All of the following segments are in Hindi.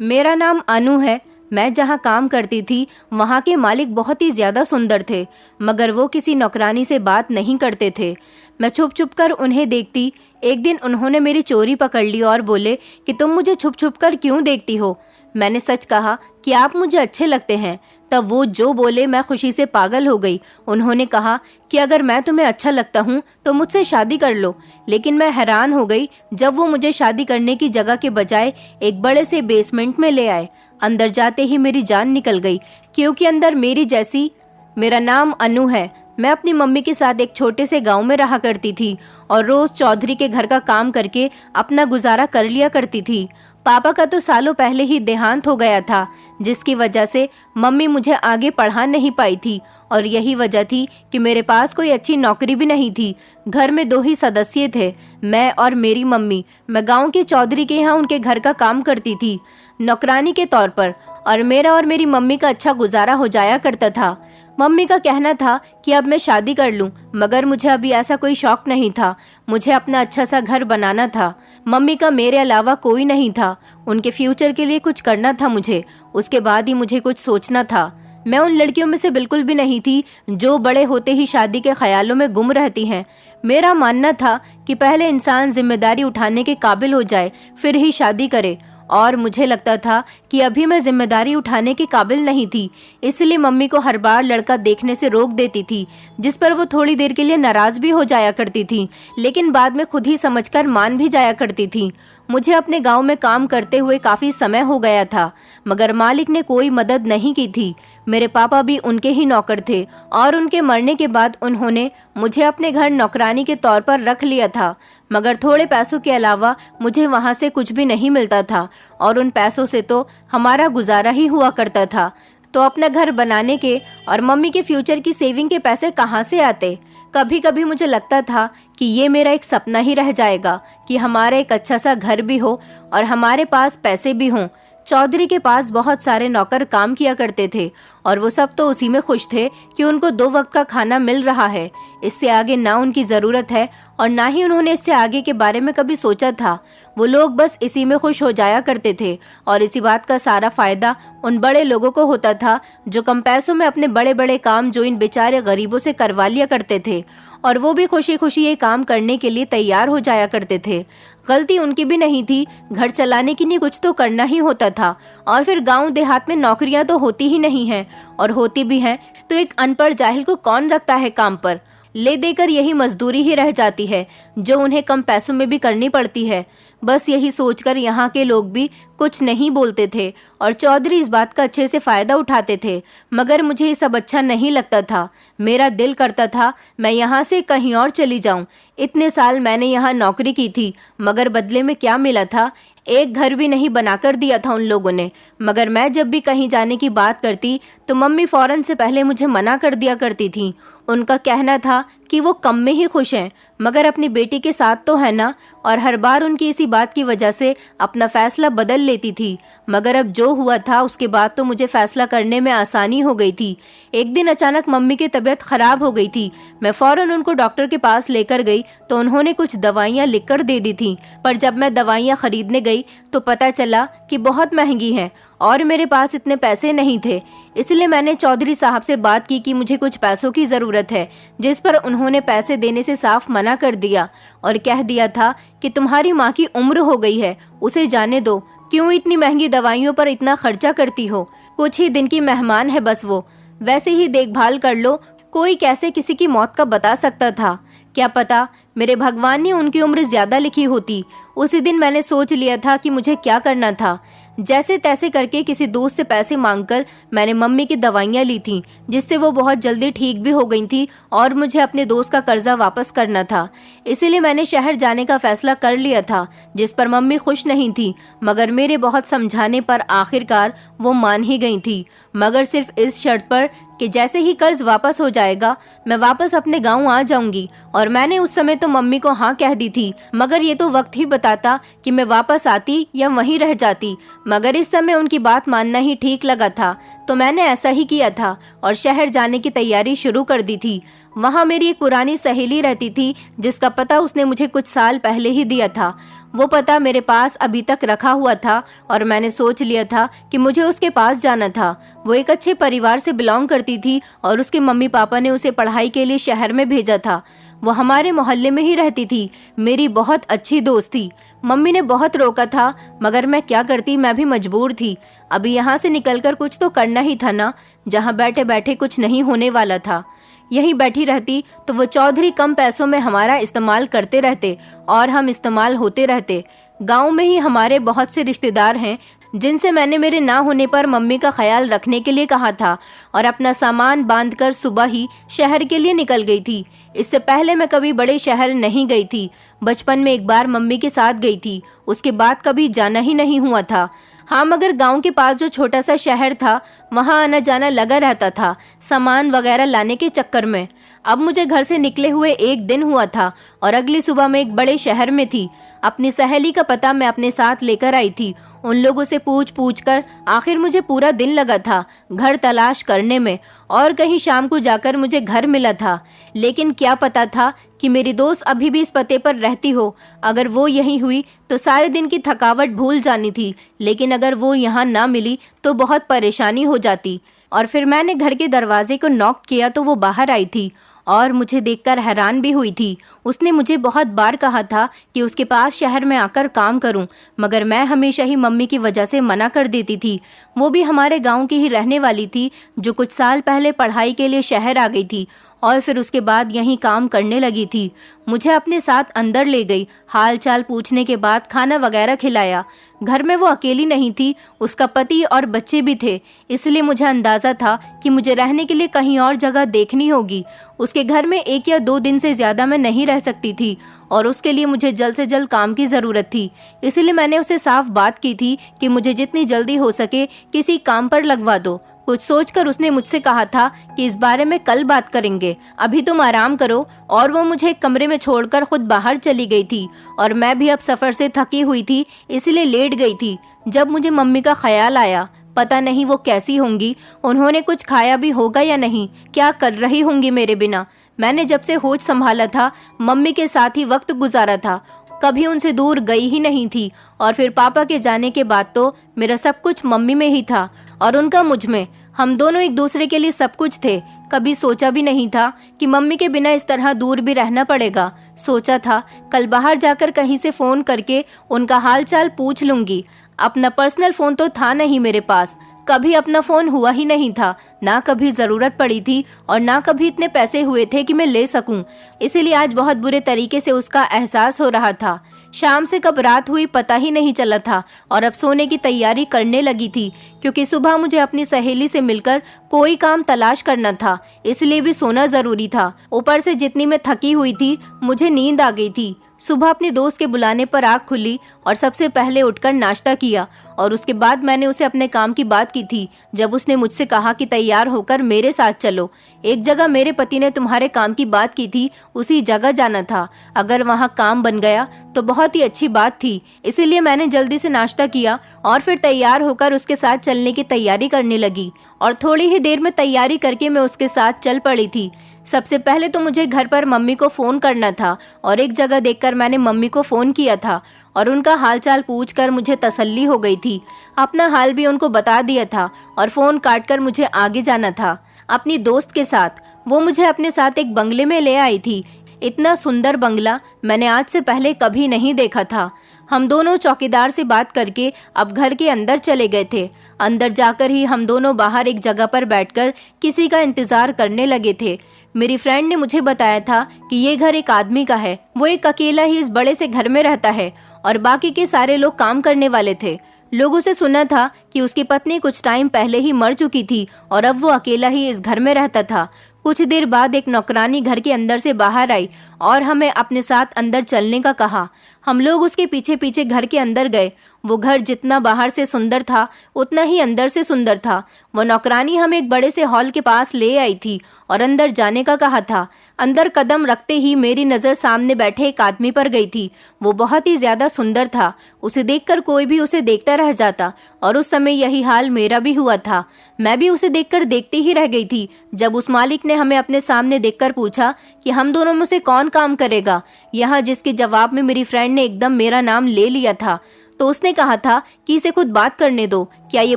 मेरा नाम अनु है। मैं जहाँ काम करती थी वहाँ के मालिक बहुत ही ज़्यादा सुंदर थे, मगर वो किसी नौकरानी से बात नहीं करते थे। मैं छुप छुप कर उन्हें देखती। एक दिन उन्होंने मेरी चोरी पकड़ ली और बोले कि तुम मुझे छुप छुप कर क्यों देखती हो। मैंने सच कहा कि आप मुझे अच्छे लगते हैं। तब वो जो बोले मैं खुशी से पागल हो गई। उन्होंने कहा कि अगर मैं तुम्हें अच्छा लगता हूँ तो मुझसे शादी कर लो। लेकिन मैं हैरान हो गई जब वो मुझे शादी करने की जगह के बजाय एक बड़े से बेसमेंट में ले आए। अंदर जाते ही मेरी जान निकल गई, क्योंकि अंदर मेरी जैसी। मेरा नाम अनु है। मैं अपनी मम्मी के साथ एक छोटे से गांव में रहा करती थी और रोज चौधरी के घर का काम करके अपना गुजारा कर लिया करती थी। पापा का तो सालों पहले ही देहांत हो गया था, जिसकी वजह से मम्मी मुझे आगे पढ़ा नहीं पाई थी। और यही वजह थी कि मेरे पास कोई अच्छी नौकरी भी नहीं थी। घर में 2 ही सदस्य थे, मैं और मेरी मम्मी। मैं गांव के चौधरी के यहाँ उनके घर का काम करती थी नौकरानी के तौर पर, और मेरा और मेरी मम्मी का अच्छा गुजारा हो जाया करता था। मम्मी का कहना था कि अब मैं शादी कर लूं, मगर मुझे अभी ऐसा कोई शौक नहीं था। मुझे अपना अच्छा सा घर बनाना था। मम्मी का मेरे अलावा कोई नहीं था। उनके फ्यूचर के लिए कुछ करना था मुझे, उसके बाद ही मुझे कुछ सोचना था। मैं उन लड़कियों में से बिल्कुल भी नहीं थी जो बड़े होते ही शादी के ख्यालों में गुम रहती हैं। मेरा मानना था कि पहले इंसान जिम्मेदारी उठाने के काबिल हो जाए, फिर ही शादी करे। और मुझे लगता था कि अभी मैं जिम्मेदारी उठाने के काबिल नहीं थी, इसलिए मम्मी को हर बार लड़का देखने से रोक देती थी, जिस पर वो थोड़ी देर के लिए नाराज भी हो जाया करती थी, लेकिन बाद में खुद ही समझकर मान भी जाया करती थी। मुझे अपने गांव में काम करते हुए काफी समय हो गया था, मगर मालिक ने कोई मदद नहीं की थी। मेरे पापा भी उनके ही नौकर थे और उनके मरने के बाद उन्होंने मुझे अपने घर नौकरानी के तौर पर रख लिया था। मगर थोड़े पैसों के अलावा मुझे वहां से कुछ भी नहीं मिलता था, और उन पैसों से तो हमारा गुजारा ही हुआ करता था। तो अपना घर बनाने के और मम्मी के फ्यूचर की सेविंग के पैसे कहाँ से आते? कभी कभी मुझे लगता था कि ये मेरा एक सपना ही रह जाएगा कि हमारा एक अच्छा सा घर भी हो और हमारे पास पैसे भी हों। चौधरी के पास बहुत सारे नौकर काम किया करते थे और वो सब तो उसी में खुश थे कि उनको 2 वक्त का खाना मिल रहा है। इससे आगे ना उनकी जरूरत है और ना ही उन्होंने इससे आगे के बारे में कभी सोचा था। वो लोग बस इसी में खुश हो जाया करते थे और इसी बात का सारा फायदा उन बड़े लोगों को होता था जो कम पैसों में अपने बड़े बड़े काम जो इन बेचारे गरीबों से करवा लिया करते थे, और वो भी खुशी खुशी ये काम करने के लिए तैयार हो जाया करते थे। गलती उनकी भी नहीं थी, घर चलाने के लिए कुछ तो करना ही होता था। और फिर गांव देहात में नौकरियां तो होती ही नहीं हैं, और होती भी हैं तो एक अनपढ़ जाहिल को कौन रखता है काम पर। ले देकर यही मजदूरी ही रह जाती है जो उन्हें कम पैसों में भी करनी पड़ती है। बस यही सोचकर यहाँ के लोग भी कुछ नहीं बोलते थे और चौधरी इस बात का अच्छे से फायदा उठाते थे। मगर मुझे ये सब अच्छा नहीं लगता था। मेरा दिल करता था मैं यहाँ से कहीं और चली जाऊं। इतने साल मैंने यहाँ नौकरी की थी, मगर बदले में क्या मिला था? एक घर भी नहीं बनाकर दिया था उन लोगों ने। मगर मैं जब भी कहीं जाने की बात करती तो मम्मी फौरन से पहले मुझे मना कर दिया करती थी। उनका कहना था कि वो कम में ही खुश हैं, मगर अपनी बेटी के साथ तो है ना। और हर बार उनकी इसी बात की वजह से अपना फैसला बदल लेती थी। मगर अब जो हुआ था उसके बाद तो मुझे फैसला करने में आसानी हो गई थी। एक दिन अचानक मम्मी की तबीयत खराब हो गई थी। मैं फौरन उनको डॉक्टर के पास लेकर गई तो उन्होंने कुछ दवाइयाँ लिखकर दे दी थी, पर जब मैं दवाइयाँ खरीदने गई तो पता चला कि बहुत महंगी हैं और मेरे पास इतने पैसे नहीं थे। इसलिए मैंने चौधरी साहब से बात की कि मुझे कुछ पैसों की ज़रूरत है, जिस पर उन्होंने पैसे देने से साफ मना कर दिया और कह दिया था कि तुम्हारी माँ की उम्र हो गई है, उसे जाने दो। क्यों इतनी महंगी दवाइयों पर इतना खर्चा करती हो? कुछ ही दिन की मेहमान है बस वो, वैसे ही देखभाल कर लो। कोई कैसे किसी की मौत का बता सकता था? क्या पता मेरे भगवान ने उनकी उम्र ज्यादा लिखी होती। उसी दिन मैंने सोच लिया था कि मुझे क्या करना था। जैसे तैसे करके किसी दोस्त से पैसे मांगकर मैंने मम्मी की दवाइयाँ ली थी, जिससे वो बहुत जल्दी ठीक भी हो गई थी और मुझे अपने दोस्त का कर्जा वापस करना था। इसीलिए मैंने शहर जाने का फैसला कर लिया था, जिस पर मम्मी खुश नहीं थी, मगर मेरे बहुत समझाने पर आखिरकार वो मान ही गई थी, मगर सिर्फ इस शर्त पर कि जैसे ही कर्ज वापस हो जाएगा मैं वापस अपने गांव आ जाऊंगी। और मैंने उस समय तो मम्मी को हाँ कह दी थी, मगर ये तो वक्त ही बताता कि मैं वापस आती या वहीं रह जाती। मगर इस समय उनकी बात मानना ही ठीक लगा था, तो मैंने ऐसा ही किया था और शहर जाने की तैयारी शुरू कर दी थी। वहाँ मेरी एक पुरानी सहेली रहती थी जिसका पता उसने मुझे कुछ साल पहले ही दिया था। वो पता मेरे पास अभी तक रखा हुआ था और मैंने सोच लिया था कि मुझे उसके पास जाना था। वो एक अच्छे परिवार से बिलोंग करती थी और उसके मम्मी पापा ने उसे पढ़ाई के लिए शहर में भेजा था। वो हमारे मोहल्ले में ही रहती थी, मेरी बहुत अच्छी दोस्त थी। मम्मी ने बहुत रोका था मगर मैं क्या करती, मैं भी मजबूर थी। अभी यहाँ से निकलकर कुछ तो करना ही था ना, जहाँ बैठे बैठे कुछ नहीं होने वाला था। यहीं बैठी रहती तो वो चौधरी कम पैसों में हमारा इस्तेमाल करते रहते और हम इस्तेमाल होते रहते। गांव में ही हमारे बहुत से रिश्तेदार हैं जिनसे मैंने मेरे ना होने पर मम्मी का ख्याल रखने के लिए कहा था और अपना सामान बांधकर सुबह ही शहर के लिए निकल गई थी। इससे पहले मैं कभी बड़े शहर नहीं गई थी। बचपन में एक बार मम्मी के साथ गई थी, उसके बाद कभी जाना ही नहीं हुआ था। हाँ, मगर गांव के पास जो छोटा सा शहर था वहाँ आना जाना लगा रहता था, सामान वगैरह लाने के चक्कर में। अब मुझे घर से निकले हुए एक दिन हुआ था और अगली सुबह मैं एक बड़े शहर में थी। अपनी सहेली का पता मैं अपने साथ लेकर आई थी। उन लोगों से पूछ पूछ कर आखिर मुझे पूरा दिन लगा था घर तलाश करने में और कहीं शाम को जाकर मुझे घर मिला था। लेकिन क्या पता था कि मेरी दोस्त अभी भी इस पते पर रहती हो। अगर वो यहीं हुई तो सारे दिन की थकावट भूल जानी थी, लेकिन अगर वो यहाँ ना मिली तो बहुत परेशानी हो जाती। और फिर मैंने घर के दरवाजे को नॉक किया तो वो बाहर आई थी और मुझे देखकर हैरान भी हुई थी। उसने मुझे बहुत बार कहा था कि उसके पास शहर में आकर काम करूं, मगर मैं हमेशा ही मम्मी की वजह से मना कर देती थी। वो भी हमारे गांव की ही रहने वाली थी जो कुछ साल पहले पढ़ाई के लिए शहर आ गई थी और फिर उसके बाद यहीं काम करने लगी थी। मुझे अपने साथ अंदर ले गई, हाल चाल पूछने के बाद खाना वगैरह खिलाया। घर में वो अकेली नहीं थी, उसका पति और बच्चे भी थे, इसलिए मुझे अंदाजा था कि मुझे रहने के लिए कहीं और जगह देखनी होगी। उसके घर में 1 या 2 दिन से ज़्यादा मैं नहीं रह सकती थी और उसके लिए मुझे जल्द से जल्द काम की ज़रूरत थी। इसलिए मैंने उसे साफ बात की थी कि मुझे जितनी जल्दी हो सके किसी काम पर लगवा दो। कुछ सोचकर उसने मुझसे कहा था कि इस बारे में कल बात करेंगे, अभी तुम आराम करो। और वो मुझे एक कमरे में छोड़कर खुद बाहर चली गई थी और मैं भी अब सफ़र से थकी हुई थी, इसलिए लेट गई थी। जब मुझे मम्मी का ख्याल आया, पता नहीं वो कैसी होंगी, उन्होंने कुछ खाया भी होगा या नहीं, क्या कर रही होंगी मेरे बिना। मैंने जब से होश संभाला था मम्मी के साथ ही वक्त गुजारा था, कभी उनसे दूर गई ही नहीं थी। और फिर पापा के जाने के बाद तो मेरा सब कुछ मम्मी में ही था और उनका मुझ में। हम दोनों एक दूसरे के लिए सब कुछ थे। कभी सोचा भी नहीं था कि मम्मी के बिना इस तरह दूर भी रहना पड़ेगा। सोचा था कल बाहर जाकर कहीं से फ़ोन करके उनका हाल चाल पूछ लूँगी। अपना पर्सनल फ़ोन तो था नहीं मेरे पास, कभी अपना फ़ोन हुआ ही नहीं था, ना कभी ज़रूरत पड़ी थी और ना कभी इतने पैसे हुए थे कि मैं ले सकूं। इसीलिए आज बहुत बुरे तरीके से उसका एहसास हो रहा था। शाम से कब रात हुई पता ही नहीं चला था और अब सोने की तैयारी करने लगी थी, क्योंकि सुबह मुझे अपनी सहेली से मिलकर कोई काम तलाश करना था, इसलिए भी सोना ज़रूरी था। ऊपर से जितनी मैं थकी हुई थी मुझे नींद आ गई थी। सुबह अपने दोस्त के बुलाने पर आँख खुली और सबसे पहले उठकर नाश्ता किया और उसके बाद मैंने उसे अपने काम की बात की थी। जब उसने मुझसे कहा कि तैयार होकर मेरे साथ चलो, एक जगह मेरे पति ने तुम्हारे काम की बात की थी, उसी जगह जाना था। अगर वहाँ काम बन गया तो बहुत ही अच्छी बात थी। इसीलिए मैंने जल्दी से नाश्ता किया और फिर तैयार होकर उसके साथ चलने की तैयारी करने लगी और थोड़ी ही देर में तैयारी करके मैं उसके साथ चल पड़ी थी। सबसे पहले तो मुझे घर पर मम्मी को फ़ोन करना था और एक जगह देखकर मैंने मम्मी को फ़ोन किया था और उनका हालचाल पूछकर मुझे तसल्ली हो गई थी। अपना हाल भी उनको बता दिया था और फ़ोन काटकर मुझे आगे जाना था अपनी दोस्त के साथ। वो मुझे अपने साथ एक बंगले में ले आई थी। इतना सुंदर बंगला मैंने आज से पहले कभी नहीं देखा था। हम दोनों चौकीदार से बात करके अब घर के अंदर चले गए थे। अंदर जाकर ही हम दोनों बाहर एक जगह पर बैठकर किसी का इंतज़ार करने लगे थे। मेरी फ्रेंड ने मुझे बताया था कि ये घर एक आदमी का है, वो एक अकेला ही इस बड़े से घर में रहता है और बाकी के सारे लोग काम करने वाले थे। लोगों से सुना था कि उसकी पत्नी कुछ टाइम पहले ही मर चुकी थी और अब वो अकेला ही इस घर में रहता था। कुछ देर बाद एक नौकरानी घर के अंदर से बाहर आई और हमें अपने साथ अंदर चलने का कहा। हम लोग उसके पीछे पीछे घर के अंदर गए वो घर जितना बाहर से सुंदर था उतना ही अंदर से सुंदर था। वो नौकरानी हमें एक बड़े से हॉल के पास ले आई थी और अंदर जाने का कहा था। अंदर कदम रखते ही मेरी नज़र सामने बैठे एक आदमी पर गई थी। वो बहुत ही ज़्यादा सुंदर था। उसे देखकर कोई भी उसे देखता रह जाता और उस समय यही हाल मेरा भी हुआ था। मैं भी उसे देखकर देखती ही रह गई थी। जब उस मालिक ने हमें अपने सामने देखकर पूछा कि हम दोनों में से कौन काम करेगा, यहाँ जिसके जवाब में मेरी फ्रेंड ने एकदम मेरा नाम ले लिया था, तो उसने कहा था कि इसे खुद बात करने दो, क्या ये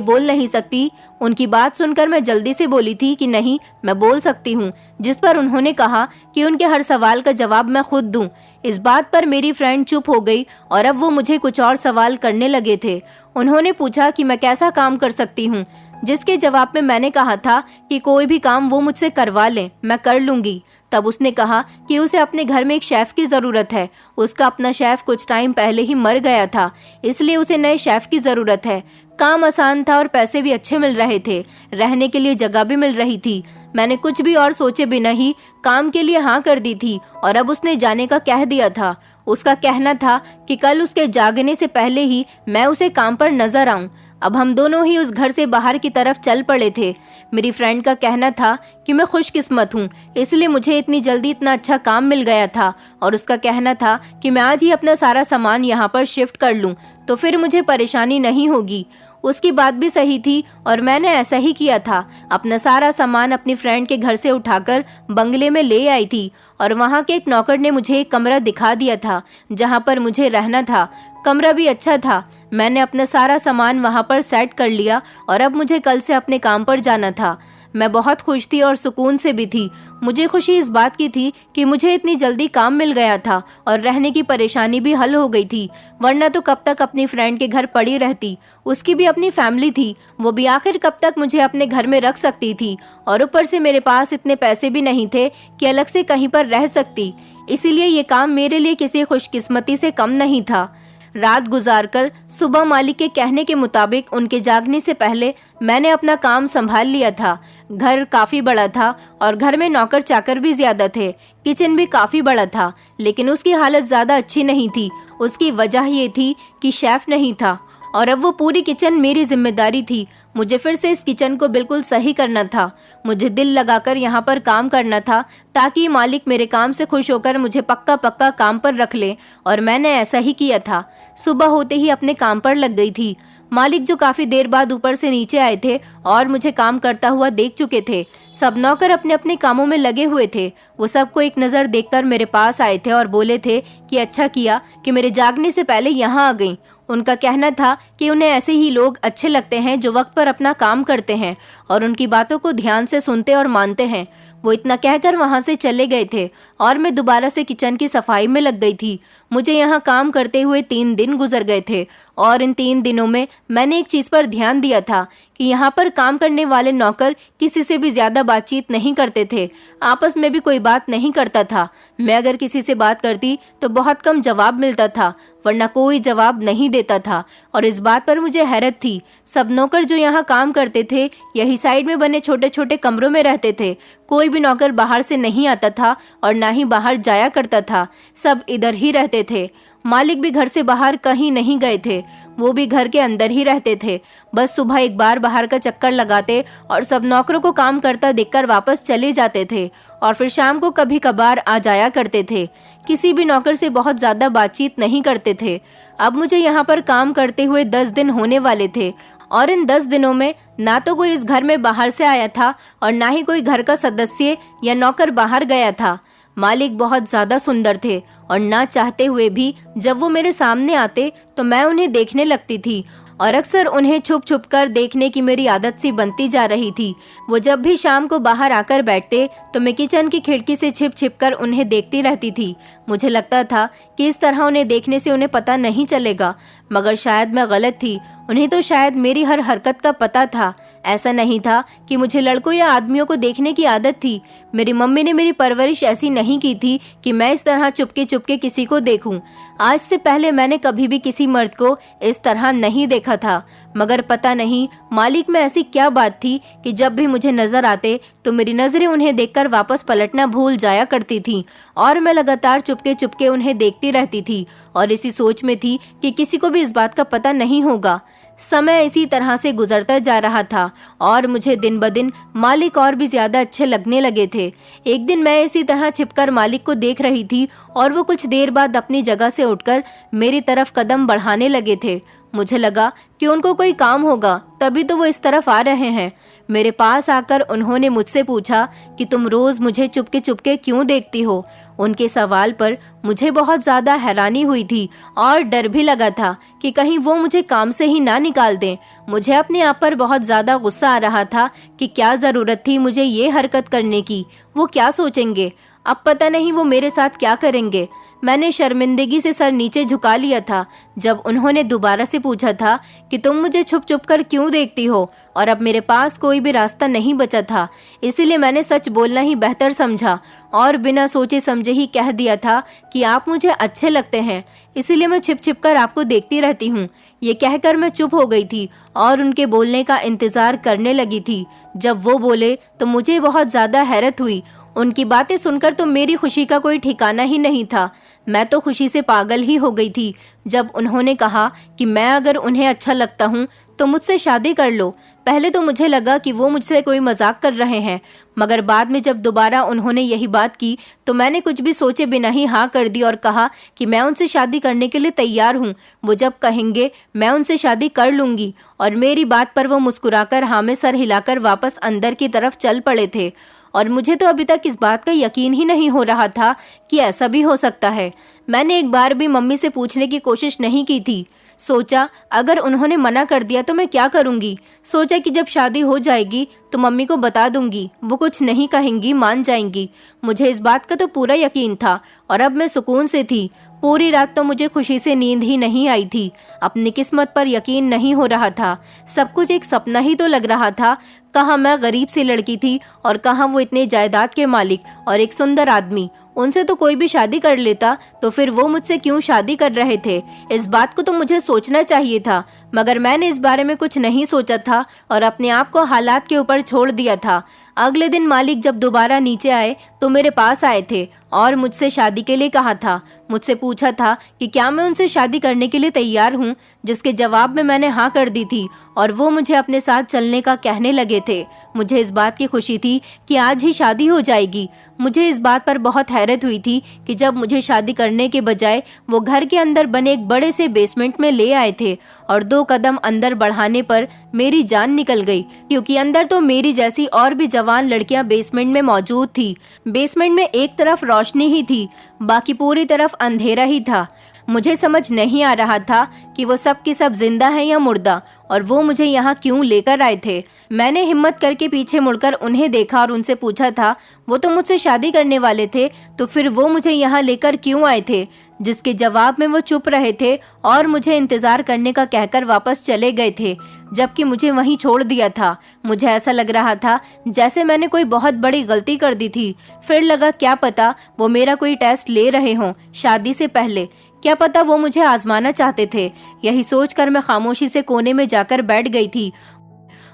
बोल नहीं सकती। उनकी बात सुनकर मैं जल्दी से बोली थी कि नहीं, मैं बोल सकती हूँ, जिस पर उन्होंने कहा कि उनके हर सवाल का जवाब मैं खुद दूं। इस बात पर मेरी फ्रेंड चुप हो गई और अब वो मुझे कुछ और सवाल करने लगे थे। उन्होंने पूछा कि मैं कैसा काम कर सकती हूँ, जिसके जवाब में मैंने कहा था कि कोई भी काम वो मुझसे करवा लें, मैं कर लूंगी। तब उसने कहा कि उसे अपने घर में एक शेफ की ज़रूरत है। उसका अपना शेफ कुछ टाइम पहले ही मर गया था, इसलिए उसे नए शेफ की ज़रूरत है। काम आसान था और पैसे भी अच्छे मिल रहे थे, रहने के लिए जगह भी मिल रही थी। मैंने कुछ भी और सोचे बिना ही काम के लिए हाँ कर दी थी और अब उसने जाने का कह दिया था। उसका कहना था कि कल उसके जागने से पहले ही मैं उसे काम पर नजर आऊं। अब हम दोनों ही उस घर से बाहर की तरफ चल पड़े थे। मेरी फ्रेंड का कहना था कि मैं खुशकिस्मत हूँ, इसलिए मुझे इतनी जल्दी इतना अच्छा काम मिल गया था, और उसका कहना था कि मैं आज ही अपना सारा सामान यहाँ पर शिफ्ट कर लूँ तो फिर मुझे परेशानी नहीं होगी। उसकी बात भी सही थी और मैंने ऐसा ही किया था। अपना सारा सामान अपनी फ्रेंड के घर से उठाकर बंगले में ले आई थी और वहाँ के एक नौकर ने मुझे एक कमरा दिखा दिया था जहाँ पर मुझे रहना था। कमरा भी अच्छा था। मैंने अपना सारा सामान वहाँ पर सेट कर लिया और अब मुझे कल से अपने काम पर जाना था। मैं बहुत खुश थी और सुकून से भी थी। मुझे खुशी इस बात की थी कि मुझे इतनी जल्दी काम मिल गया था और रहने की परेशानी भी हल हो गई थी, वरना तो कब तक अपनी फ्रेंड के घर पड़ी रहती। उसकी भी अपनी फैमिली थी, वो भी आखिर कब तक मुझे अपने घर में रख सकती थी, और ऊपर से मेरे पास इतने पैसे भी नहीं थे कि अलग से कहीं पर रह सकती। इसीलिए ये काम मेरे लिए किसी खुशकिस्मती से कम नहीं था। रात गुजारकर सुबह मालिक के कहने के मुताबिक उनके जागने से पहले मैंने अपना काम संभाल लिया था। घर काफी बड़ा था और घर में नौकर चाकर भी ज्यादा थे। किचन भी काफी बड़ा था, लेकिन उसकी हालत ज्यादा अच्छी नहीं थी। उसकी वजह ये थी कि शेफ नहीं था और अब वो पूरी किचन मेरी जिम्मेदारी थी। मुझे फिर से इस किचन को बिल्कुल सही करना था। मुझे दिल लगाकर यहाँ पर काम करना था ताकि मालिक मेरे काम से खुश होकर मुझे पक्का पक्का काम पर रख ले, और मैंने ऐसा ही किया था। सुबह होते ही अपने काम पर लग गई थी। मालिक जो काफी देर बाद ऊपर से नीचे आए थे और मुझे काम करता हुआ देख चुके थे। सब नौकर अपने अपने कामों में लगे हुए थे। वो सबको एक नज़र देखकर मेरे पास आए थे और बोले थे कि अच्छा किया कि मेरे जागने से पहले यहाँ आ गई। उनका कहना था कि उन्हें ऐसे ही लोग अच्छे लगते हैं जो वक्त पर अपना काम करते हैं और उनकी बातों को ध्यान से सुनते और मानते हैं। वो इतना कहकर वहां से चले गए थे और मैं दोबारा से किचन की सफाई में लग गई थी। मुझे यहाँ काम करते हुए 3 दिन गुजर गए थे और इन 3 दिनों में मैंने एक चीज़ पर ध्यान दिया था कि यहाँ पर काम करने वाले नौकर किसी से भी ज़्यादा बातचीत नहीं करते थे, आपस में भी कोई बात नहीं करता था। मैं अगर किसी से बात करती तो बहुत कम जवाब मिलता था, वरना कोई जवाब नहीं देता था। और इस बात पर मुझे हैरत थी। सब नौकर जो यहाँ काम करते थे यही साइड में बने छोटे छोटे कमरों में रहते थे। कोई भी नौकर बाहर से नहीं आता था और ना ही बाहर जाया करता था, सब इधर ही रहते थे। मालिक भी घर से बाहर कहीं नहीं गए थे, वो भी घर के अंदर ही रहते थे। बस सुबह एक बार बाहर का चक्कर लगाते और सब नौकरों को काम करता देखकर वापस चले जाते थे और फिर शाम को कभी कभार आ जाया करते थे। किसी भी नौकर से बहुत ज्यादा बातचीत नहीं करते थे। अब मुझे यहाँ पर काम करते हुए 10 दिन होने वाले थे और इन 10 दिनों में ना तो कोई इस घर में बाहर से आया था और ना ही कोई घर का सदस्य या नौकर बाहर गया था। मालिक बहुत ज्यादा सुंदर थे और ना चाहते हुए भी जब वो मेरे सामने आते तो मैं उन्हें देखने लगती थी और अक्सर उन्हें छुप छुप कर देखने की मेरी आदत सी बनती जा रही थी। वो जब भी शाम को बाहर आकर बैठते तो मैं किचन की खिड़की से छिप छिप कर उन्हें देखती रहती थी। मुझे लगता था कि इस तरह उन्हें देखने से उन्हें पता नहीं चलेगा, मगर शायद मैं गलत थी। उन्हें तो शायद मेरी हर हरकत का पता था। ऐसा नहीं था कि मुझे लड़कों या आदमियों को देखने की आदत थी। मेरी मम्मी ने मेरी परवरिश ऐसी नहीं की थी कि मैं इस तरह चुपके चुपके किसी को देखूं। आज से पहले मैंने कभी भी किसी मर्द को इस तरह नहीं देखा था, मगर पता नहीं मालिक में ऐसी क्या बात थी कि जब भी मुझे नजर आते तो मेरी नजरें उन्हें देखकर वापस पलटना भूल जाया करती थीं और मैं लगातार चुपके चुपके उन्हें देखती रहती थी और इसी सोच में थी कि किसी को भी इस बात का पता नहीं होगा। समय इसी तरह से गुजरता जा रहा था और मुझे दिन ब दिन मालिक और भी ज्यादा अच्छे लगने लगे थे। एक दिन मैं इसी तरह छिपकर मालिक को देख रही थी और वो कुछ देर बाद अपनी जगह से उठकर मेरी तरफ कदम बढ़ाने लगे थे। मुझे लगा कि उनको कोई काम होगा, तभी तो वो इस तरफ आ रहे हैं। मेरे पास आकर उन्होंने मुझसे पूछा कि तुम रोज मुझे चुपके चुपके क्यों देखती हो। उनके सवाल पर मुझे बहुत ज्यादा हैरानी हुई थी और डर भी लगा था कि कहीं वो मुझे काम से ही ना निकाल दें। मुझे अपने आप पर बहुत ज्यादा गुस्सा आ रहा था कि क्या जरूरत थी मुझे ये हरकत करने की। वो क्या सोचेंगे, अब पता नहीं वो मेरे साथ क्या करेंगे। मैंने शर्मिंदगी से सर नीचे झुका लिया था जब उन्होंने दोबारा से पूछा था कि तुम मुझे छुप छुप कर क्यों देखती हो, और अब मेरे पास कोई भी रास्ता नहीं बचा था, इसीलिए मैंने सच बोलना ही बेहतर समझा और बिना सोचे समझे ही कह दिया था कि आप मुझे अच्छे लगते हैं, इसीलिए मैं छिप छिप कर आपको देखती रहती हूँ। ये कहकर मैं चुप हो गई थी और उनके बोलने का इंतजार करने लगी थी। जब वो बोले तो मुझे बहुत ज्यादा हैरत हुई। उनकी बातें सुनकर तो मेरी खुशी का कोई ठिकाना ही नहीं था। मैं तो खुशी से पागल ही हो गई थी जब उन्होंने कहा कि मैं अगर उन्हें अच्छा लगता हूँ तो मुझसे शादी कर लो। पहले तो मुझे लगा कि वो मुझसे कोई मजाक कर रहे हैं, मगर बाद में जब दोबारा उन्होंने यही बात की तो मैंने कुछ भी सोचे बिना ही हाँ कर दी और कहा कि मैं उनसे शादी करने के लिए तैयार हूँ। वो जब कहेंगे मैं उनसे शादी कर लूंगी। और मेरी बात पर वो मुस्कुराकर हाँ में सर हिलाकर वापस अंदर की तरफ चल पड़े थे। और मुझे तो अभी तक इस बात का यकीन ही नहीं हो रहा था कि ऐसा भी हो सकता है। मैंने एक बार भी मम्मी से पूछने की कोशिश नहीं की थी। सोचा अगर उन्होंने मना कर दिया तो मैं क्या करूंगी। सोचा कि जब शादी हो जाएगी तो मम्मी को बता दूंगी, वो कुछ नहीं कहेंगी, मान जाएंगी। मुझे इस बात का तो पूरा यकीन था और अब मैं सुकून से थी। पूरी रात तो मुझे खुशी से नींद ही नहीं आई थी। अपनी किस्मत पर यकीन नहीं हो रहा था। सब कुछ एक सपना ही तो लग रहा था। कहाँ मैं गरीब सी लड़की थी और कहाँ वो इतने जायदाद के मालिक और एक सुंदर आदमी। उनसे तो कोई भी शादी कर लेता, तो फिर वो मुझसे क्यों शादी कर रहे थे। इस बात को तो मुझे सोचना चाहिए था, मगर मैंने इस बारे में कुछ नहीं सोचा था और अपने आप को हालात के ऊपर छोड़ दिया था। अगले दिन मालिक जब दोबारा नीचे आए तो मेरे पास आए थे और मुझसे शादी के लिए कहा था। मुझसे पूछा था कि क्या मैं उनसे शादी करने के लिए तैयार हूँ, जिसके जवाब में मैंने हाँ कर दी थी और वो मुझे अपने साथ चलने का कहने लगे थे। मुझे इस बात की खुशी थी कि आज ही शादी हो जाएगी। मुझे इस बात पर बहुत हैरत हुई थी कि जब मुझे शादी करने के बजाय वो घर के अंदर बने एक बड़े से बेसमेंट में ले आए थे और 2 कदम अंदर बढ़ाने पर मेरी जान निकल गई, क्योंकि अंदर तो मेरी जैसी और भी जवान लड़कियां बेसमेंट में मौजूद थी। बेसमेंट में एक तरफ रोशनी ही थी, बाकी पूरी तरफ अंधेरा ही था। मुझे समझ नहीं आ रहा था कि वो सब की सब जिंदा है या मुर्दा और वो मुझे यहाँ क्यों लेकर आए थे। मैंने हिम्मत करके पीछे मुड़कर उन्हें देखा और उनसे पूछा था, वो तो मुझसे शादी करने वाले थे, तो फिर वो मुझे यहाँ लेकर क्यों आए थे। जिसके जवाब में वो चुप रहे थे और मुझे इंतजार करने का कहकर वापस चले गए थे, जबकि मुझे वहीं छोड़ दिया था। मुझे ऐसा लग रहा था जैसे मैंने कोई बहुत बड़ी गलती कर दी थी। फिर लगा क्या पता वो मेरा कोई टेस्ट ले रहे हों शादी से पहले, क्या पता वो मुझे आजमाना चाहते थे। यही सोचकर मैं खामोशी से कोने में जाकर बैठ गई थी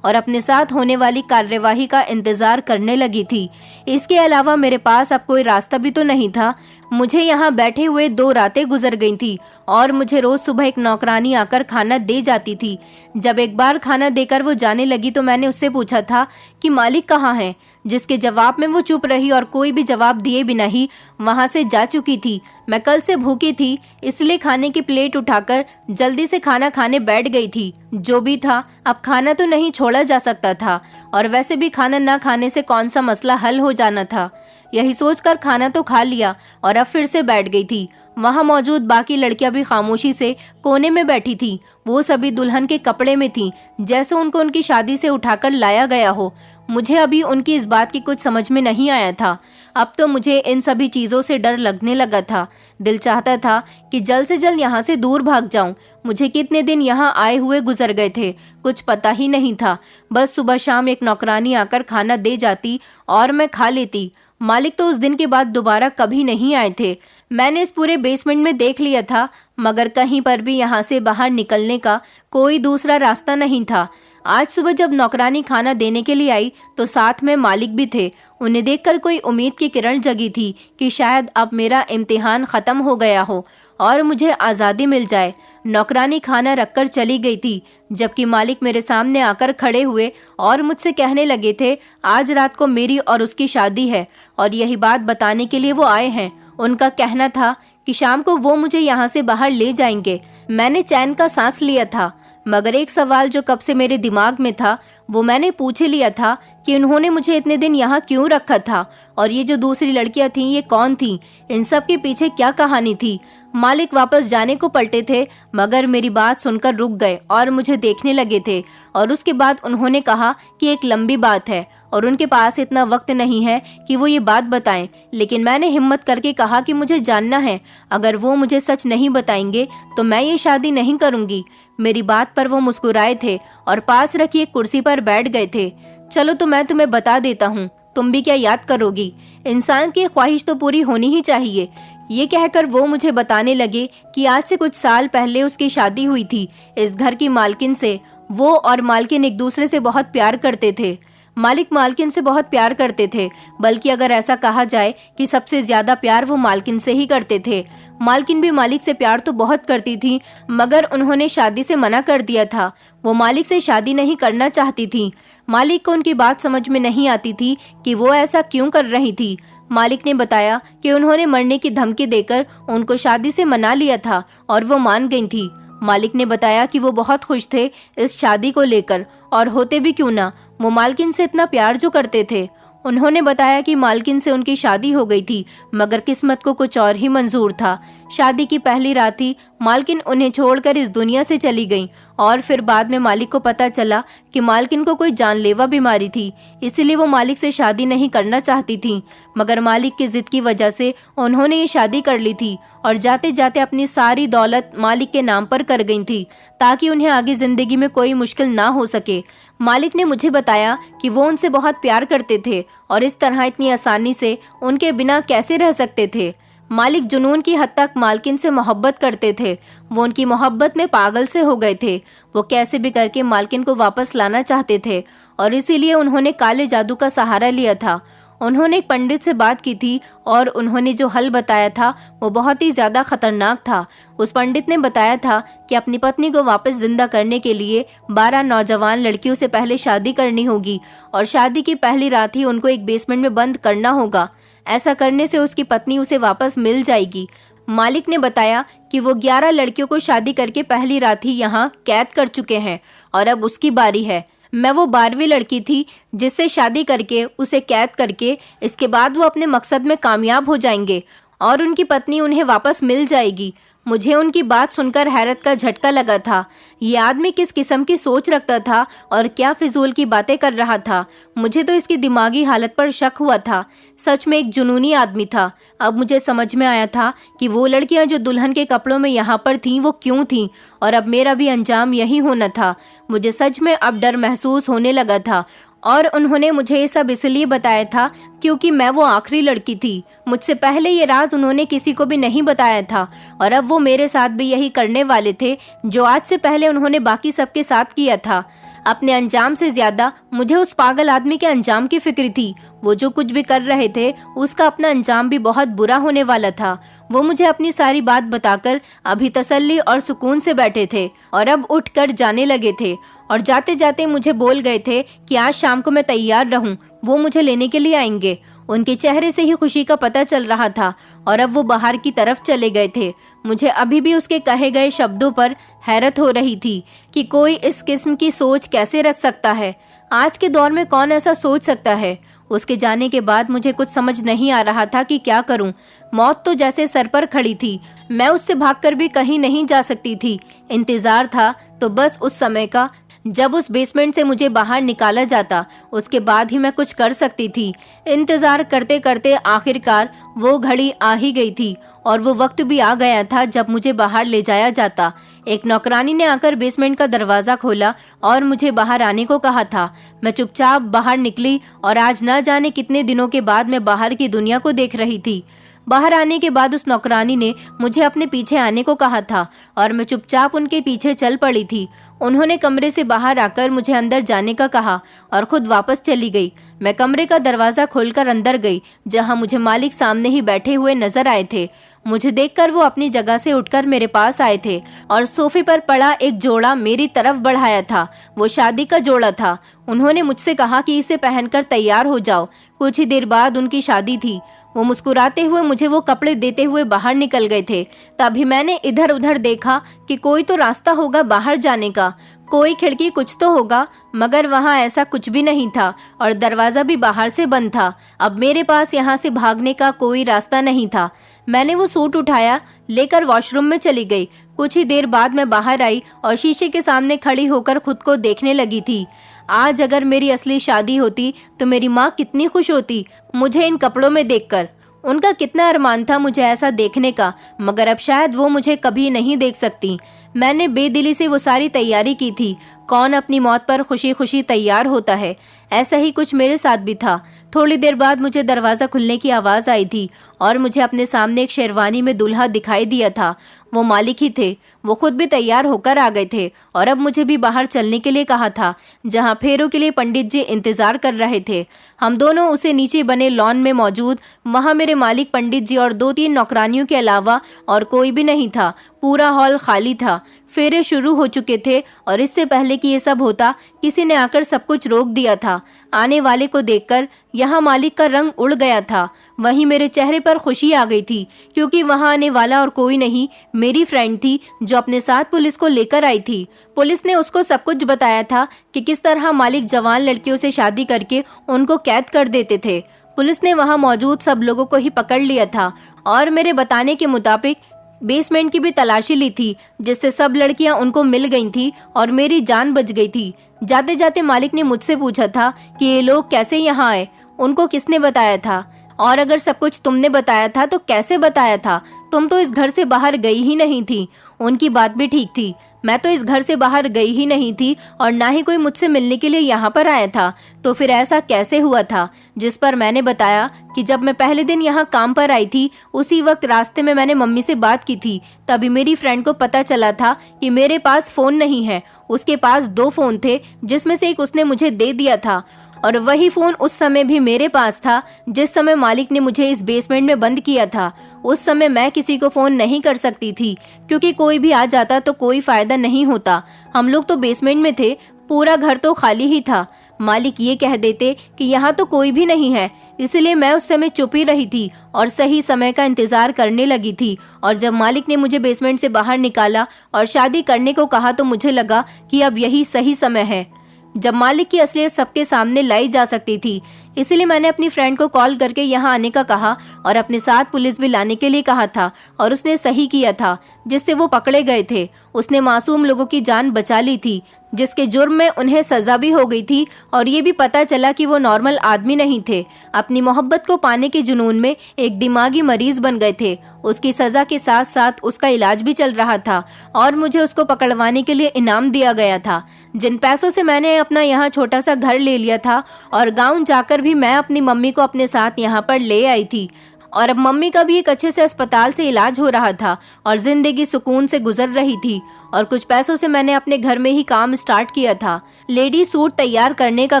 और अपने साथ होने वाली कार्यवाही का इंतजार करने लगी थी। इसके अलावा मेरे पास अब कोई रास्ता भी तो नहीं था। मुझे यहाँ बैठे हुए 2 रातें गुजर गई थी और मुझे रोज सुबह एक नौकरानी आकर खाना दे जाती थी। जब एक बार खाना देकर वो जाने लगी तो मैंने उससे पूछा था कि मालिक कहाँ हैं, जिसके जवाब में वो चुप रही और कोई भी जवाब दिए बिना ही वहां से जा चुकी थी। मैं कल से भूखी थी, इसलिए खाने की प्लेट उठाकर जल्दी से खाना खाने बैठ गई थी। जो भी था, अब खाना तो नहीं छोड़ा जा सकता था और वैसे भी खाना ना खाने से कौन सा मसला हल हो जाना था। यही सोचकर खाना तो खा लिया और अब फिर से बैठ गई थी। वहां मौजूद बाकी लड़कियां भी खामोशी से कोने में बैठी थी। वो सभी दुल्हन के कपड़े में थीं, जैसे उनको उनकी शादी से उठाकर लाया गया हो। मुझे अभी उनकी इस बात की कुछ समझ में नहीं आया था। अब तो मुझे इन सभी चीज़ों से डर लगने लगा था। दिल चाहता था कि जल्द से जल्द यहाँ से दूर भाग जाऊं। मुझे कितने दिन यहाँ आए हुए गुजर गए थे, कुछ पता ही नहीं था। बस सुबह शाम एक नौकरानी आकर खाना दे जाती और मैं खा लेती। मालिक तो उस दिन के बाद दोबारा कभी नहीं आए थे। मैंने इस पूरे बेसमेंट में देख लिया था, मगर कहीं पर भी यहाँ से बाहर निकलने का कोई दूसरा रास्ता नहीं था। आज सुबह जब नौकरानी खाना देने के लिए आई तो साथ में मालिक भी थे। उन्हें देखकर कोई उम्मीद की किरण जगी थी कि शायद अब मेरा इम्तिहान ख़त्म हो गया हो और मुझे आज़ादी मिल जाए। नौकरानी खाना रखकर चली गई थी, जबकि मालिक मेरे सामने आकर खड़े हुए और मुझसे कहने लगे थे, आज रात को मेरी और उसकी शादी है और यही बात बताने के लिए वो आए हैं। उनका कहना था कि शाम को वो मुझे यहाँ से बाहर ले जाएंगे। मैंने चैन का सांस लिया था, मगर एक सवाल जो कब से मेरे दिमाग में था वो मैंने पूछ लिया था कि उन्होंने मुझे इतने दिन यहाँ क्यों रखा था और ये जो दूसरी लड़कियां थीं ये कौन थीं, इन सब के पीछे क्या कहानी थी। मालिक वापस जाने को पलटे थे, मगर मेरी बात सुनकर रुक गए और मुझे देखने लगे थे। और उसके बाद उन्होंने कहा कि एक लंबी बात है और उनके पास इतना वक्त नहीं है कि वो ये बात बताएं। लेकिन मैंने हिम्मत करके कहा कि मुझे जानना है, अगर वो मुझे सच नहीं बताएंगे तो मैं ये शादी नहीं करूंगी। मेरी बात पर वो मुस्कुराए थे और पास रखी एक कुर्सी पर बैठ गए थे। चलो तो मैं तुम्हें बता देता हूँ, तुम भी क्या याद करोगी। इंसान की ख्वाहिश तो पूरी होनी ही चाहिए। ये कहकर वो मुझे बताने लगे कि आज से कुछ साल पहले उसकी शादी हुई थी इस घर की मालकिन से। वो और मालकिन एक दूसरे से बहुत प्यार करते थे। मालिक मालकिन से बहुत प्यार करते थे, बल्कि अगर ऐसा कहा जाए कि सबसे ज्यादा प्यार वो मालकिन से ही करते थे। मालकिन भी मालिक से प्यार तो बहुत करती थी, मगर उन्होंने शादी से मना कर दिया था। वो मालिक से शादी नहीं करना चाहती थी। मालिक को उनकी बात समझ में नहीं आती थी कि वो ऐसा क्यों कर रही थी। मालिक ने बताया कि उन्होंने मरने की धमकी देकर उनको शादी से मना लिया था और वो मान गई थी। मालिक ने बताया कि वो बहुत खुश थे इस शादी को लेकर, और होते भी क्यों ना, वो मालकिन से इतना प्यार जो करते थे। उन्होंने बताया कि मालकिन से उनकी शादी हो गई थी, मगर किस्मत को कुछ और ही मंजूर था। शादी की पहली रात ही मालकिन उन्हें छोड़कर इस दुनिया से चली गई और फिर बाद में मालिक को पता चला कि मालकिन को कोई जानलेवा बीमारी थी, इसलिए वो मालिक से शादी नहीं करना चाहती थी। मगर मालिक की जिद की वजह से उन्होंने ये शादी कर ली थी और जाते जाते अपनी सारी दौलत मालिक के नाम पर कर गई थी, ताकि उन्हें आगे जिंदगी में कोई मुश्किल ना हो सके। मालिक ने मुझे बताया कि वो उनसे बहुत प्यार करते थे और इस तरह इतनी आसानी से उनके बिना कैसे रह सकते थे। मालिक जुनून की हद तक मालकिन से मोहब्बत करते थे। वो उनकी मोहब्बत में पागल से हो गए थे। वो कैसे भी करके मालकिन को वापस लाना चाहते थे और इसीलिए उन्होंने काले जादू का सहारा लिया था। उन्होंने एक पंडित से बात की थी और उन्होंने जो हल बताया था वो बहुत ही ज्यादा खतरनाक था। उस पंडित ने बताया था कि अपनी पत्नी को वापस जिंदा करने के लिए 12 नौजवान लड़कियों से पहले शादी करनी होगी और शादी की पहली रात ही उनको एक बेसमेंट में बंद करना होगा। ऐसा करने से उसकी पत्नी उसे वापस मिल जाएगी। मालिक ने बताया कि वो 11 लड़कियों को शादी करके पहली रात ही यहाँ कैद कर चुके हैं और अब उसकी बारी है। मैं वो 12वीं लड़की थी जिससे शादी करके उसे कैद करके इसके बाद वो अपने मकसद में कामयाब हो जाएंगे और उनकी पत्नी उन्हें वापस मिल जाएगी। मुझे उनकी बात सुनकर हैरत का झटका लगा था। ये आदमी किस किस्म की सोच रखता था और क्या फिजूल की बातें कर रहा था। मुझे तो इसकी दिमागी हालत पर शक हुआ था। सच में एक जुनूनी आदमी था। अब मुझे समझ में आया था कि वो लड़कियां जो दुल्हन के कपड़ों में यहाँ पर थीं वो क्यों थीं, और अब मेरा भी अंजाम यही होना था। मुझे सच में अब डर महसूस होने लगा था और उन्होंने मुझे ये सब इसलिए बताया था क्योंकि मैं वो आखिरी लड़की थी। मुझसे पहले ये राज उन्होंने किसी को भी नहीं बताया था और अब वो मेरे साथ भी यही करने वाले थे जो आज से पहले उन्होंने बाकी सबके साथ किया था। अपने अंजाम से ज्यादा मुझे उस पागल आदमी के अंजाम की फिक्र थी। वो जो कुछ भी कर रहे थे उसका अपना अंजाम भी बहुत बुरा होने वाला था। वो मुझे अपनी सारी बात बताकर अभी तसल्ली और सुकून से बैठे थे और अब उठकर जाने लगे थे और जाते जाते मुझे बोल गए थे कि आज शाम को मैं तैयार रहूं, वो मुझे लेने के लिए आएंगे। उनके चेहरे से ही खुशी का पता चल रहा था और अब वो बाहर की तरफ चले गए थे। मुझे अभी भी उसके कहे गए शब्दों पर हैरत हो रही थी कि कोई इस किस्म की सोच कैसे रख सकता है। आज के दौर में कौन ऐसा सोच सकता है। उसके जाने के बाद मुझे कुछ समझ नहीं आ रहा था कि क्या करूं। मौत तो जैसे सर पर खड़ी थी। मैं उससे भागकर भी कहीं नहीं जा सकती थी। इंतजार था तो बस उस समय का, जब उस बेसमेंट से मुझे बाहर निकाला जाता, उसके बाद ही मैं कुछ कर सकती थी। इंतजार करते करते आखिरकार वो घड़ी आ ही गई थी और वो वक्त भी आ गया था जब मुझे बाहर ले जाया जाता। एक नौकरानी ने आकर बेसमेंट का दरवाजा खोला और मुझे बाहर आने को कहा था। मैं चुपचाप बाहर निकली और आज न जाने कितने दिनों के बाद मैं बाहर की दुनिया को देख रही थी। बाहर आने के बाद उस नौकरानी ने मुझे अपने पीछे आने को कहा था और मैं चुपचाप उनके पीछे चल पड़ी थी। उन्होंने कमरे से बाहर आकर मुझे अंदर जाने का कहा और खुद वापस चली गई। मैं कमरे का दरवाजा खोलकर अंदर गई, जहां मुझे मालिक सामने ही बैठे हुए नजर आए थे। मुझे देखकर वो अपनी जगह से उठकर मेरे पास आए थे और सोफे पर पड़ा एक जोड़ा मेरी तरफ बढ़ाया था। वो शादी का जोड़ा था। उन्होंने मुझसे कहा कि इसे पहनकर तैयार हो जाओ। कुछ ही देर बाद उनकी शादी थी। वो मुस्कुराते हुए मुझे वो कपड़े देते हुए बाहर निकल गए थे। तभी मैंने इधर उधर देखा कि कोई तो रास्ता होगा बाहर जाने का, कोई खिड़की कुछ तो होगा, मगर वहाँ ऐसा कुछ भी नहीं था और दरवाजा भी बाहर से बंद था। अब मेरे पास यहाँ से भागने का कोई रास्ता नहीं था। मैंने वो सूट उठाया, लेकर वॉशरूम में चली गई। कुछ ही देर बाद मैं बाहर आई और शीशे के सामने खड़ी होकर खुद को देखने लगी थी। आज अगर मेरी असली शादी होती तो मेरी माँ कितनी खुश होती मुझे इन कपड़ों में देखकर। उनका कितना अरमान था मुझे ऐसा देखने का, मगर अब शायद वो मुझे कभी नहीं देख सकती। मैंने बेदिली से वो सारी तैयारी की थी। कौन अपनी मौत पर खुशी खुशी तैयार होता है? ऐसा ही कुछ मेरे साथ भी था। थोड़ी देर बाद मुझे दरवाजा खुलने की आवाज आई थी और मुझे अपने सामने एक शेरवानी में दूल्हा दिखाई दिया था। वो मालिक ही थे। वो खुद भी तैयार होकर आ गए थे और अब मुझे भी बाहर चलने के लिए कहा था, जहां फेरों के लिए पंडित जी इंतजार कर रहे थे। हम दोनों उसे नीचे बने लॉन में मौजूद। वहां मेरे मालिक, पंडित जी और 2-3 नौकरानियों के अलावा और कोई भी नहीं था। पूरा हॉल खाली था। फेरे शुरू हो चुके थे और इससे पहले कि ये सब होता, किसी ने आकर सब कुछ रोक दिया था। आने वाले को देखकर यहाँ मालिक का रंग उड़ गया था। वहीं मेरे चेहरे पर खुशी आ गई थी, क्योंकि वहां आने वाला और कोई नहीं, मेरी फ्रेंड थी जो अपने साथ पुलिस को लेकर आई थी। पुलिस ने उसको सब कुछ बताया था कि किस तरह मालिक जवान लड़कियों से शादी करके उनको कैद कर देते थे। पुलिस ने वहां मौजूद सब लोगों को ही पकड़ लिया था और मेरे बताने के मुताबिक बेसमेंट की भी तलाशी ली थी, जिससे सब लड़कियां उनको मिल गई थी और मेरी जान बच गई थी। जाते जाते मालिक ने मुझसे पूछा था कि ये लोग कैसे यहाँ आए, उनको किसने बताया था, और अगर सब कुछ तुमने बताया था तो कैसे बताया था? तुम तो इस घर से बाहर गई ही नहीं थी। उनकी बात भी ठीक थी। मैं तो इस घर से बाहर गई ही नहीं थी और ना ही कोई मुझसे मिलने के लिए यहाँ पर आया था। तो फिर ऐसा कैसे हुआ था? जिस पर मैंने बताया कि जब मैं पहले दिन यहाँ काम पर आई थी, उसी वक्त रास्ते में मैंने मम्मी से बात की थी। तभी मेरी फ्रेंड को पता चला था कि मेरे पास फोन नहीं है। उसके पास 2 फोन थे, जिसमें से एक उसने मुझे दे दिया था और वही फोन उस समय भी मेरे पास था जिस समय मालिक ने मुझे इस बेसमेंट में बंद किया था। उस समय मैं किसी को फोन नहीं कर सकती थी, क्योंकि कोई भी आ जाता तो कोई फायदा नहीं होता। हम लोग तो बेसमेंट में थे, पूरा घर तो खाली ही था। मालिक ये कह देते कि यहाँ तो कोई भी नहीं है, इसलिए मैं उस समय चुप ही रही थी और सही समय का इंतजार करने लगी थी। और जब मालिक ने मुझे बेसमेंट से बाहर निकाला और शादी करने को कहा तो मुझे लगा कि अब यही सही समय है, जब मालिक की असलियत सबके सामने लाई जा सकती थी। इसलिए मैंने अपनी फ्रेंड को कॉल करके यहाँ आने का कहा और अपने साथ पुलिस भी लाने के लिए कहा था, और उसने सही किया था, जिससे वो पकड़े गए थे। उसने मासूम लोगों की जान बचा ली थी, जिसके जुर्म में उन्हें सजा भी हो गई थी और ये भी पता चला कि वो नॉर्मल आदमी नहीं थे। अपनी मोहब्बत को पाने के जुनून में एक दिमागी मरीज बन गए थे। उसकी सजा के साथ साथ उसका इलाज भी चल रहा था और मुझे उसको पकड़वाने के लिए इनाम दिया गया था। जिन पैसों से मैंने अपना यहाँ छोटा सा घर ले लिया था और गाँव जाकर भी मैं अपनी मम्मी को अपने साथ यहाँ पर ले आई थी, और अब मम्मी का भी एक अच्छे से अस्पताल से इलाज हो रहा था और जिंदगी सुकून से गुजर रही थी। और कुछ पैसों से मैंने अपने घर में ही काम स्टार्ट किया था। लेडी सूट तैयार करने का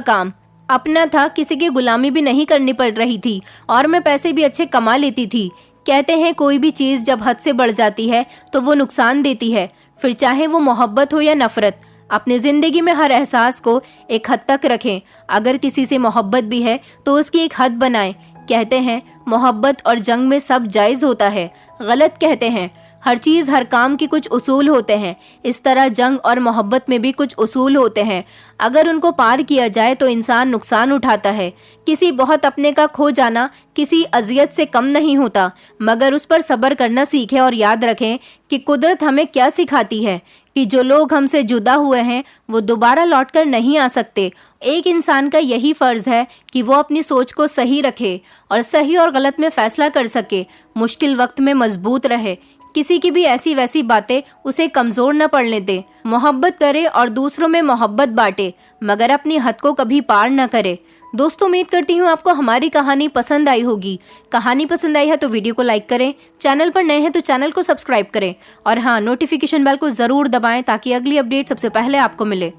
काम अपना था, किसी की गुलामी भी नहीं करनी पड़ रही थी और मैं पैसे भी अच्छे कमा लेती थी। कहते हैं कोई भी चीज जब हद से बढ़ जाती है तो वो नुकसान देती है, फिर चाहे वो मोहब्बत हो या नफरत। अपने जिंदगी में हर एहसास को एक हद तक रखें। अगर किसी से मोहब्बत भी है तो उसकी एक हद बनाएं। कहते हैं मोहब्बत और जंग में सब जायज होता है। गलत कहते हैं। हर चीज़ हर काम की कुछ उसूल होते हैं, इस तरह जंग और मोहब्बत में भी कुछ उसूल होते हैं। अगर उनको पार किया जाए तो इंसान नुकसान उठाता है। किसी बहुत अपने का खो जाना किसी अजियत से कम नहीं होता, मगर उस पर सब्र करना सीखें और याद रखें कि कुदरत हमें क्या सिखाती है कि जो लोग हमसे जुदा हुए हैं वो दोबारा लौटकर नहीं आ सकते। एक इंसान का यही फर्ज है कि वो अपनी सोच को सही रखे और सही और गलत में फैसला कर सके, मुश्किल वक्त में मजबूत रहे, किसी की भी ऐसी वैसी बातें उसे कमजोर न पड़ने दे, मोहब्बत करे और दूसरों में मोहब्बत बांटे, मगर अपनी हद को कभी पार न करे। दोस्तों, उम्मीद करती हूँ आपको हमारी कहानी पसंद आई होगी। कहानी पसंद आई है तो वीडियो को लाइक करें, चैनल पर नए हैं तो चैनल को सब्सक्राइब करें और हाँ, नोटिफिकेशन बेल को जरूर दबाएं ताकि अगली अपडेट सबसे पहले आपको मिले।